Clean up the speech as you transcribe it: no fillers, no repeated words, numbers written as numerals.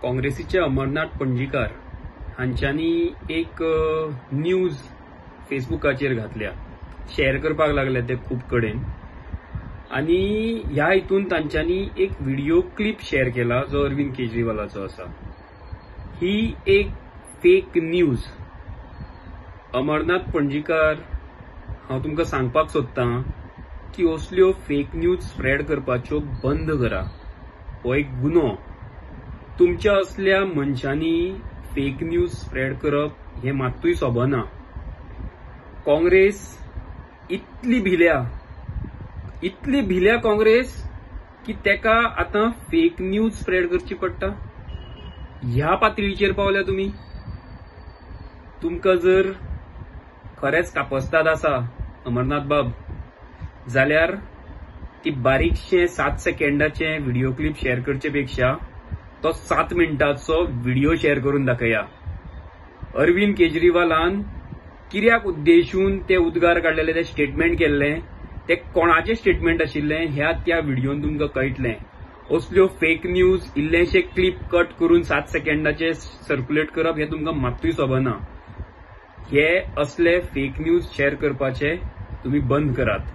काँग्रेसीचे अमरनाथ पणजीकार हांच्यांनी एक न्यूज फेसबुकाचेर घातल्या, शेअर करपाक लागले ते खूब कडेन। आणि ह्या हितून तांच्यांनी एक व्हिडिओ क्लिप शेअर केला जो अरविंद केजरीवालाचो आसा। ही एक फेक न्यूज। अमरनाथ पणजीकार, हांव तुमकां सांगपाक सोदतां की असल्यो फेक न्यूज स्प्रेड करपाच्यो बंद करा। हो एक गुन्हो। तुमच्या असल्या मनशांनी फेक न्यूज स्प्रेड करप हे मात्तूय सोबना। काँग्रेस इतली भिल्या काँग्रेस की तेका आता फेक न्यूज स्प्रेड करची पडटा। ह्या पातळीचेर पावल्या तुम्ही। तुमकां जर खरेंच कापस्ताद आसा अमरनाथ बाब, जाल्यार ती बारीकशे 7 सेकंदाचे व्हिडिओ क्लिप शेअर करचे पेक्षा तो 7 मिनिटांचो व्हिडिओ शेअर करून दाखया। अरविंद केजरीवालान कित्याक उद्देशून ते उद्गार काढलेले, ते स्टेटमेंट केल्ले, ते कोणाचे स्टेटमेंट आशिल्ले ह्या त्या व्हिडिओन तुमकां कळटलें। असल्यो फेक न्यूज इल्लेशे क्लिप कट करून 7 सेकंदाचे सर्क्युलेट करप हे तुमकां मात्तूय सोबना। हे असले फेक न्यूज शेअर करपाचे तुम्ही बंद करात।